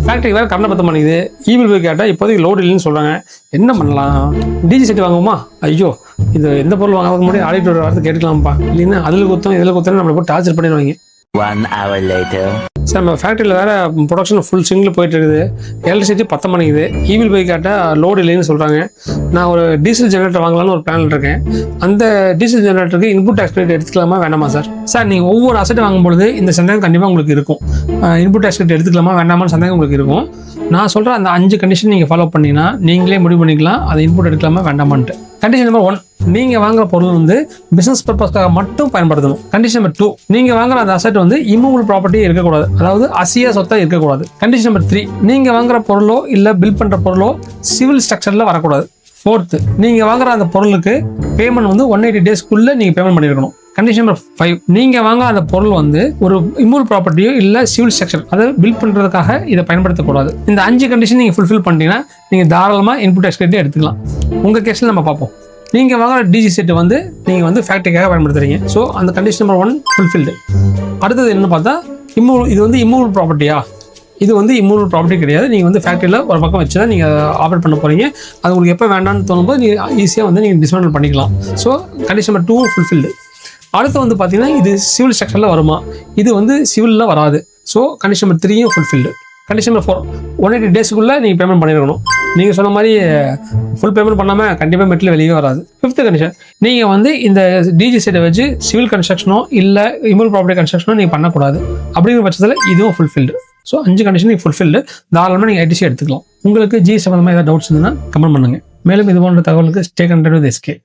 Factory வேறு current பற்ற மாட்டேங்குது. இபில் போய் கேட்டால் இப்போதைக்கு லோடு இல்லைன்னு சொல்கிறாங்க. என்ன பண்ணலாம்? டிஜி செட் வாங்குவோமா? ஐயோ இது எந்த பொருள் வாங்கிறதுக்கு முன்னாடி ஆடிட்டர் வார்த்தை கேட்டுக்கலாம்ப்பா, இல்லைன்னா அதில் குத்தம் இதில் குத்தம் நம்மளை போட்டு டார்ச்சர் பண்ணிடுவாங்க. 1 hour later. சார் நம்ம ஃபேக்ட்ரியில் வேறு ப்ரொடக்ஷன் ஃபுல் ஸ்விங்கில் போயிட்டு இருக்குது. எலக்ட்ரிசிட்டி பற்ற மாட்டேங்குது. இபில் போய் கேட்டால் லோடு இல்லைன்னு சொல்கிறாங்க. நான் ஒரு டீசல் ஜெனரேட்டர் வாங்கலாம்னு ஒரு பிளான் இருக்கேன். அந்த டீசல் ஜெனரேட்டருக்கு இன்புட் டேக்ஸ் கிரெடிட் எடுத்துக்கலாமா வேண்டாமா சார்? சார் நீங்கள் ஒவ்வொரு அசெட் வாங்கும்பொழுது இந்த சந்தேகம் கண்டிப்பாக உங்களுக்கு இருக்கும். இன்புட் டேக்ஸ் கிரெடிட் எடுத்துக்கலாமா வேண்டாமான்னு சந்தேகம் உங்களுக்கு இருக்கும். நான் சொல்கிற அந்த 5 கண்டிஷன் நீங்கள் ஃபாலோ பண்ணிங்கன்னா நீங்களே முடிவு பண்ணிக்கலாம் அதை இன்புட் எடுக்கலாமா வேண்டாமான்ட்டு. கண்டிஷன் நம்பர் 1, நீங்கள் வாங்குற பொருள் வந்து பிசினஸ் பர்பஸ்க்காக மட்டும் பயன்படுத்தணும். கண்டிஷன் நம்பர் 2, நீங்கள் வாங்குற அந்த அசெட் வந்து இம்மூவபிள் ப்ராப்பர்ட்டி இருக்கக்கூடாது, அதாவது அசியா சொத்தா இருக்கக்கூடாது. கண்டிஷன் நம்பர் 3, நீங்கள் வாங்குற பொருளோ இல்லை பில் பண்ணுற பொருளோ சிவில் ஸ்ட்ரக்சரில் வரக்கூடாது. 4th, நீங்கள் வாங்குற அந்த பொருளுக்கு பேமெண்ட் வந்து 180 டேஸ்க்குள்ளே நீங்கள் பேமெண்ட் பண்ணியிருக்கணும். கண்டிஷன் நம்பர் 5, நீங்கள் வாங்க அந்த பொருள் வந்து ஒரு இம்மூவபிள் ப்ராப்பர்ட்டியோ இல்லை சிவில் ஸ்ட்ரக்சர் அதை பில்ட் பண்ணுறதுக்காக இதை பயன்படுத்தக்கூடாது. இந்த 5 கண்டிஷன் நீங்கள் ஃபுல்ஃபில் பண்ணிட்டீங்கன்னா நீங்கள் தாராளமாக இன்புட் டேக்ஸ் கிரெடிட் எடுத்துக்கலாம். உங்கள் கேஸில் நம்ம பார்ப்போம். நீங்கள் வாங்குற டிஜி செட் வந்து நீங்கள் வந்து ஃபேக்ட்ரிக்காக பயன்படுத்துறீங்க. ஸோ அந்த கண்டிஷன் நம்பர் 1 ஃபுல்ஃபில்டு. அடுத்தது என்ன பார்த்தா இது வந்து இம்மூவபிள் ப்ராப்பர்ட்டியா? இது வந்து இம்மூவபிள் ப்ராப்பர்ட்டி கிடையாது. நீங்கள் வந்து ஃபேக்ட்ரியில் ஒரு பக்கம் வச்சு தான் நீங்கள் ஆப்ரேட் பண்ண போகிறீங்க. அது உங்களுக்கு எப்போ வேண்டாம்னு தோணும்போது நீங்கள் ஈஸியாக வந்து நீங்கள் டிஸ்மேண்டில் பண்ணிக்கலாம். So condition number 2 fulfilled. அடுத்து வந்து பார்த்தீங்கன்னா இது சிவில் ஸ்ட்ரக்சரில் வருமா? இது வந்து சிவிலில் வராது. ஸோ கண்டிஷன் நம்பர் 3யும் ஃபுல்ஃபில்டு. கண்டிஷன் நம்பர் 4, 180 டேஸ்க்குள்ளே நீங்கள் பேமெண்ட் பண்ணியிருக்கணும். நீங்கள் சொன்ன மாதிரி ஃபுல் பேமெண்ட் பண்ணாமல் கண்டிப்பாக மெட்டில் வெளியே வராது. 5th கண்டிஷன், நீங்கள் வந்து இந்த டிஜி செட்டை வச்சு சிவில் கன்ஸ்ட்ரக்ஷனோ இல்லை இம்மூவபிள் ப்ராப்பர்ட்டி கன்ஸ்ட்ரக்ஷனோ நீங்கள் பண்ணக்கூடாது. அப்படிங்கிற பட்சத்தில் இதுவும் ஃபுல்ஃபில்டு. ஸோ 5 கண்டிஷன் நீங்கள் ஃபுல்ஃபில்டு. தாராளமாக நீங்கள் ஐடிசி எடுத்துக்கலாம். உங்களுக்கு ஜி சம்மந்தமாக ஏதாவது டவுட்ஸ் இருந்ததுன்னா கமெண்ட் பண்ணுங்கள். மேலும் இது போன்ற தகவலுக்கு ஸ்டே கனெக்டட் வித் SK.